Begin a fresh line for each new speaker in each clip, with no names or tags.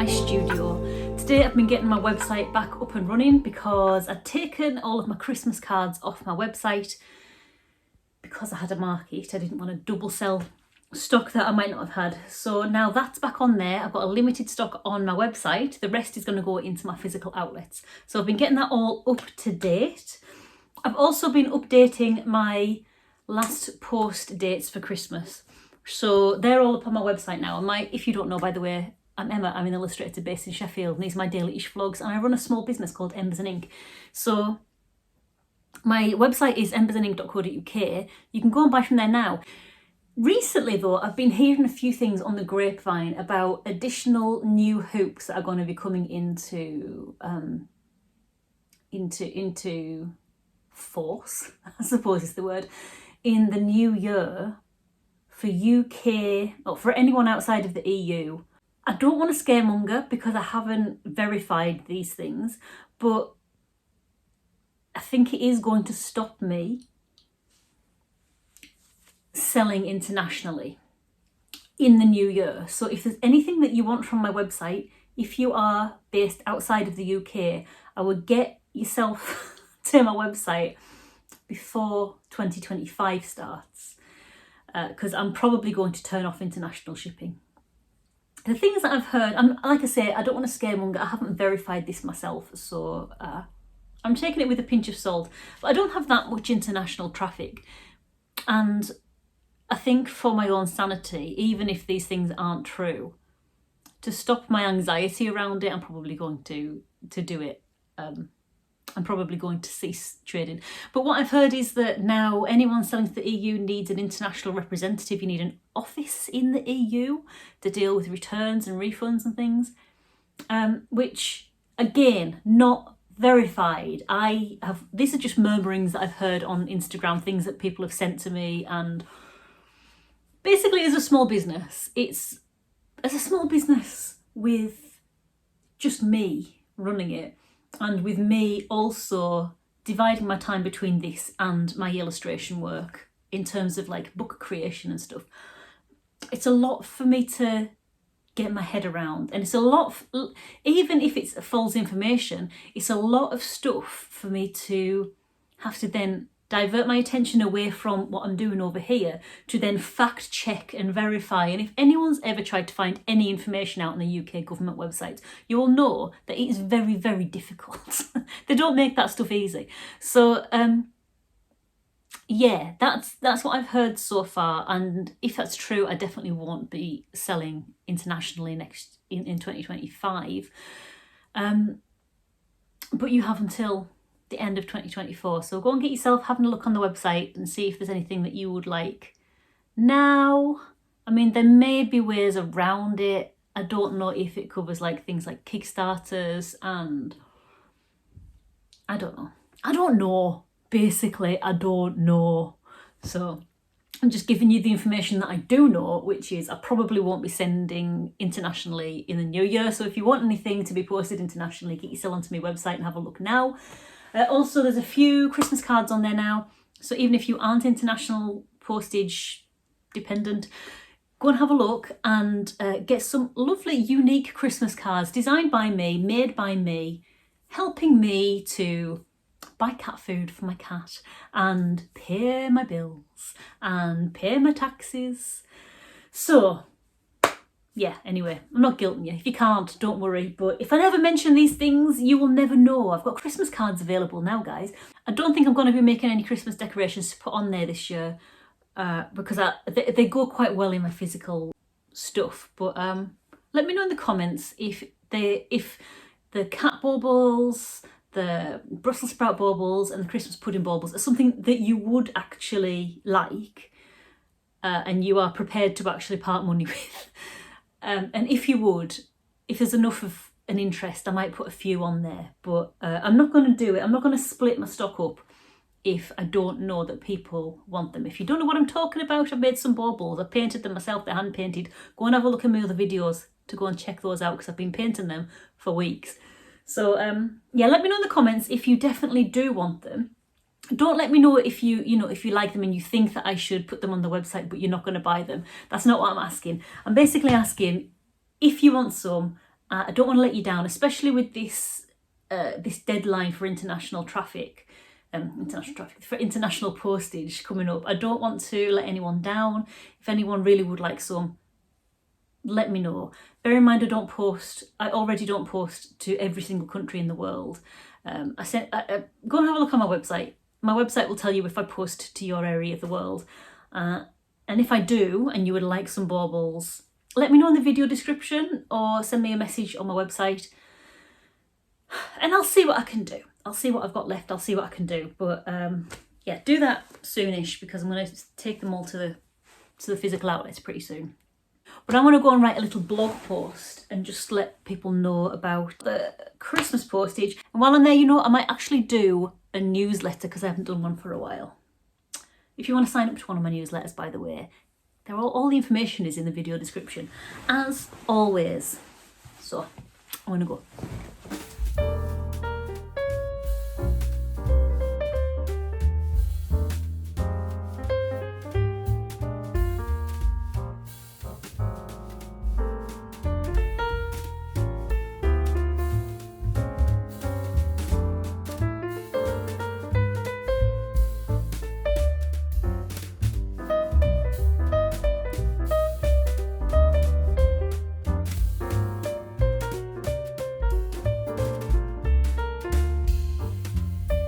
my studio. Today I've been getting my website back up and running because I'd taken all of my Christmas cards off my website because I had a market. I didn't want to double sell stock that I might not have had. So now that's back on there. I've got a limited stock on my website. The rest is going to go into my physical outlets. So I've been getting that all up to date. I've also been updating my last post dates for Christmas. So they're all up on my website now. If you don't know, by the way, I'm Emma, I'm an illustrator based in Sheffield, and these are my daily-ish vlogs, and I run a small business called Embers and Ink. So my website is embersandink.co.uk. You can go and buy from there now. Recently though, I've been hearing a few things on the grapevine about additional new hoops that are going to be coming into force, I suppose is the word, in the new year for UK, or for anyone outside of the EU. I don't want to scaremonger because I haven't verified these things, but I think it is going to stop me selling internationally in the new year. So if there's anything that you want from my website, if you are based outside of the UK, I would get yourself to my website before 2025 starts, because I'm probably going to turn off international shipping. The things that I've heard, like I say, I don't want to scaremonger. I haven't verified this myself, so I'm taking it with a pinch of salt. But I don't have that much international traffic, and I think for my own sanity, even if these things aren't true, to stop my anxiety around it, I'm probably going to do it. I'm probably going to cease trading. But what I've heard is that now anyone selling to the EU needs an international representative. You need an office in the EU to deal with returns and refunds and things, which again, not verified. These are just murmurings that I've heard on Instagram, things that people have sent to me, and basically as a small business, it's as a small business with just me running it, and with me also dividing my time between this and my illustration work in terms of like book creation and stuff. It's a lot for me to get my head around, and it's a lot, even if it's false information, it's a lot of stuff for me to have to then divert my attention away from what I'm doing over here to then fact check and verify. And if anyone's ever tried to find any information out on the UK government websites, you will know that it is very, very difficult. They don't make that stuff easy. So yeah, that's what I've heard so far, and if that's true, I definitely won't be selling internationally in 2025. But you have until the end of 2024, so go and get yourself having a look on the website and see if there's anything that you would like. Now, I mean, there may be ways around it. I don't know if it covers like things like Kickstarters, and I don't know. Basically, I don't know. So I'm just giving you the information that I do know, which is I probably won't be sending internationally in the new year. So if you want anything to be posted internationally, get yourself onto my website and have a look now. Also, there's a few Christmas cards on there now. So even if you aren't international postage dependent, go and have a look and get some lovely, unique Christmas cards designed by me, made by me, helping me to buy cat food for my cat and pay my bills and pay my taxes. So yeah, anyway, I'm not guilting you. If you can't, don't worry. But if I never mention these things, you will never know. I've got Christmas cards available now, guys. I don't think I'm going to be making any Christmas decorations to put on there this year because they go quite well in my physical stuff. But let me know in the comments if the cat baubles, the Brussels sprout baubles and the Christmas pudding baubles are something that you would actually like and you are prepared to actually part money with. And if you would, if there's enough of an interest, I might put a few on there, but I'm not going to do it. I'm not going to split my stock up if I don't know that people want them. If you don't know what I'm talking about, I've made some baubles. I painted them myself, they're hand painted. Go and have a look at my other videos to go and check those out because I've been painting them for weeks. So yeah, let me know in the comments if you definitely do want them. Don't let me know if you like them and you think that I should put them on the website but you're not going to buy them. That's not what I'm asking. I'm basically asking if you want some I don't want to let you down, especially with this this deadline for international postage coming up. I don't want to let anyone down. If anyone really would like some, let me know. Bear in mind, I already don't post to every single country in the world. Go and have a look on my website. My website will tell you if I post to your area of the world. And if I do, and you would like some baubles, let me know in the video description or send me a message on my website. And I'll see what I can do. I'll see what I've got left. I'll see what I can do. But yeah, do that soonish, because I'm going to take them all to the physical outlets pretty soon. But I want to go and write a little blog post and just let people know about the Christmas postage. And while I'm there, you know, I might actually do a newsletter, because I haven't done one for a while. If you want to sign up to one of my newsletters, by the way, all the information is in the video description, as always. So I'm going to go.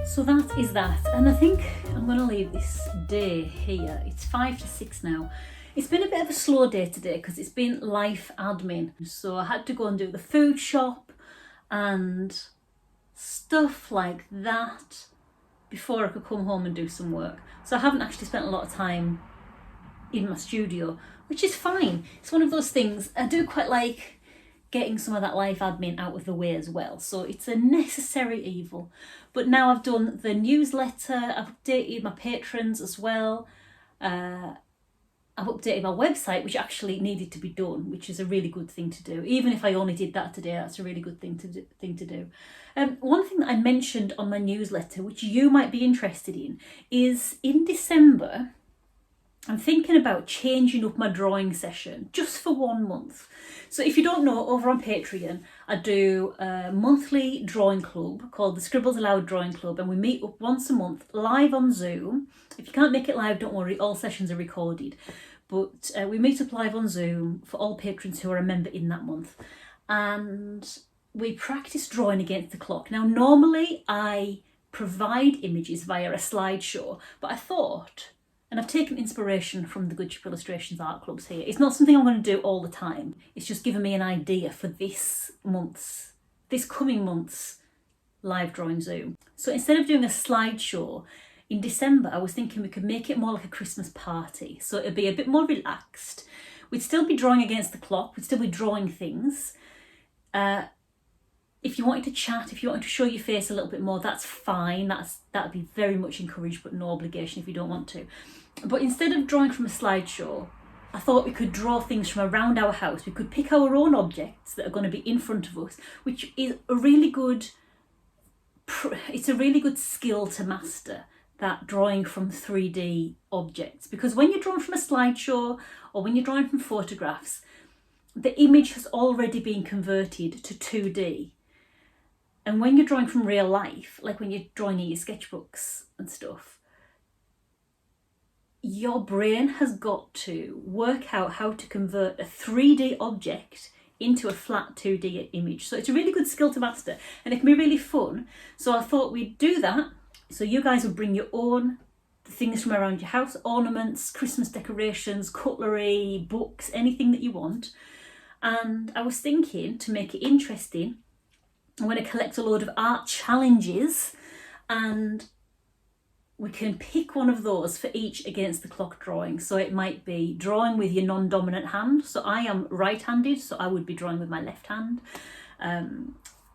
So that is that, and I think I'm going to leave this day here. It's 5 to 6 now. It's been a bit of a slow day today because it's been life admin. So I had to go and do the food shop and stuff like that before I could come home and do some work. So I haven't actually spent a lot of time in my studio, which is fine. It's one of those things I do quite like, getting some of that life admin out of the way as well. So it's a necessary evil. But now I've done the newsletter, I've updated my patrons as well. I've updated my website, which actually needed to be done, which is a really good thing to do. Even if I only did that today, that's a really good thing to do. One thing that I mentioned on my newsletter, which you might be interested in, is in December, I'm thinking about changing up my drawing session just for 1 month. So if you don't know, over on Patreon, I do a monthly drawing club called the Scribbles Aloud Drawing Club, and we meet up once a month live on Zoom. If you can't make it live, don't worry, all sessions are recorded. But we meet up live on Zoom for all patrons who are a member in that month. And we practice drawing against the clock. Now, normally I provide images via a slideshow, but I thought, and I've taken inspiration from the Good Ship Illustrations art clubs here. It's not something I'm going to do all the time. It's just given me an idea for this coming month's live drawing Zoom. So instead of doing a slideshow, in December, I was thinking we could make it more like a Christmas party. So it'd be a bit more relaxed. We'd still be drawing against the clock. We'd still be drawing things. If you wanted to chat, if you wanted to show your face a little bit more, that's fine. That'd be very much encouraged, but no obligation if you don't want to. But instead of drawing from a slideshow, I thought we could draw things from around our house. We could pick our own objects that are going to be in front of us, which is a really good skill to master, that drawing from 3D objects. Because when you're drawing from a slideshow or when you're drawing from photographs, the image has already been converted to 2D. And when you're drawing from real life, like when you're drawing in your sketchbooks and stuff, your brain has got to work out how to convert a 3D object into a flat 2D image. So it's a really good skill to master, and it can be really fun. So I thought we'd do that. So you guys would bring your own things from around your house, ornaments, Christmas decorations, cutlery, books, anything that you want. And I was thinking, to make it interesting, I'm going to collect a load of art challenges, and we can pick one of those for each against the clock drawing. So it might be drawing with your non-dominant hand. So I am right-handed, so I would be drawing with my left hand.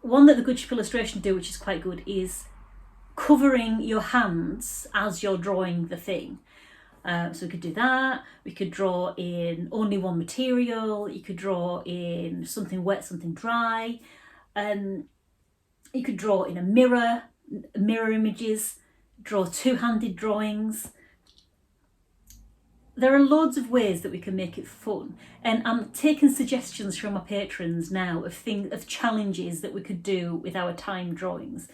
One that the Good Ship Illustration do, which is quite good, is covering your hands as you're drawing the thing. So we could do that. We could draw in only one material. You could draw in something wet, something dry. You could draw in a mirror images, draw two-handed drawings. there are loads of ways that we can make it fun, and I'm taking suggestions from my patrons now of challenges that we could do with our time drawings.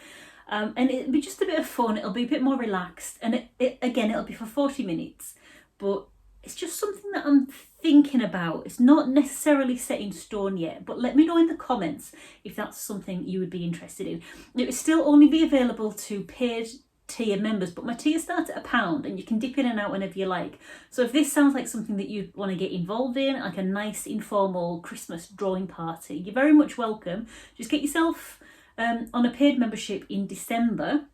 And it'll be just a bit of fun, it'll be a bit more relaxed, and again, it'll be for 40 minutes, but it's just something that I'm thinking about. It's not necessarily set in stone yet, but let me know in the comments if that's something you would be interested in. It will still only be available to paid tier members, but my tier starts at £1 and you can dip in and out whenever you like. So if this sounds like something that you want to get involved in, like a nice informal Christmas drawing party, you're very much welcome. Just get yourself on a paid membership in December.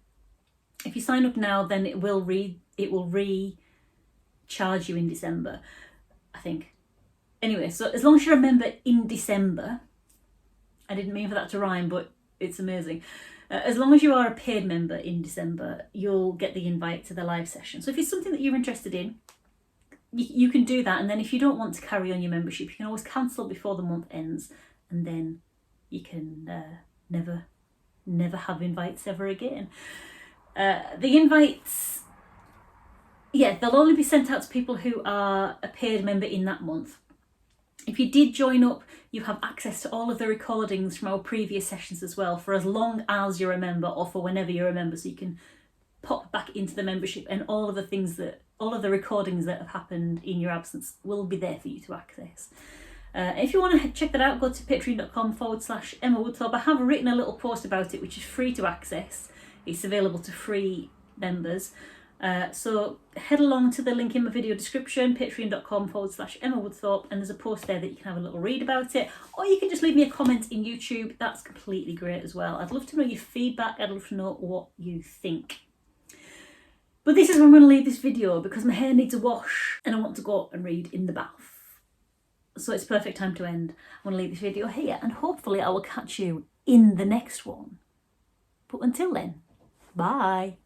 If you sign up now, then it will recharge you in December, I think. Anyway, so as long as you're a member in December, I didn't mean for that to rhyme, but it's amazing. As long as you are a paid member in December, you'll get the invite to the live session. So if it's something that you're interested in, you can do that. And then if you don't want to carry on your membership, you can always cancel before the month ends, and then you can never have invites ever again. The invites, yeah, they'll only be sent out to people who are a paid member in that month. If you did join up, you have access to all of the recordings from our previous sessions as well, for as long as you're a member, or for whenever you're a member, so you can pop back into the membership, and all of the recordings that have happened in your absence will be there for you to access. If you want to check that out, go to patreon.com/Emma Woodthorpe. I have written a little post about it, which is free to access. It's available to free members. So head along to the link in my video description, patreon.com/Emma Woodthorpe, and there's a post there that you can have a little read about it, or you can just leave me a comment in YouTube. That's completely great as well. I'd love to know your feedback. I'd love to know what you think. But this is where I'm going to leave this video, because my hair needs a wash and I want to go and read in the bath. So it's perfect time to end. I'm going to leave this video here, and hopefully I will catch you in the next one. But until then, bye.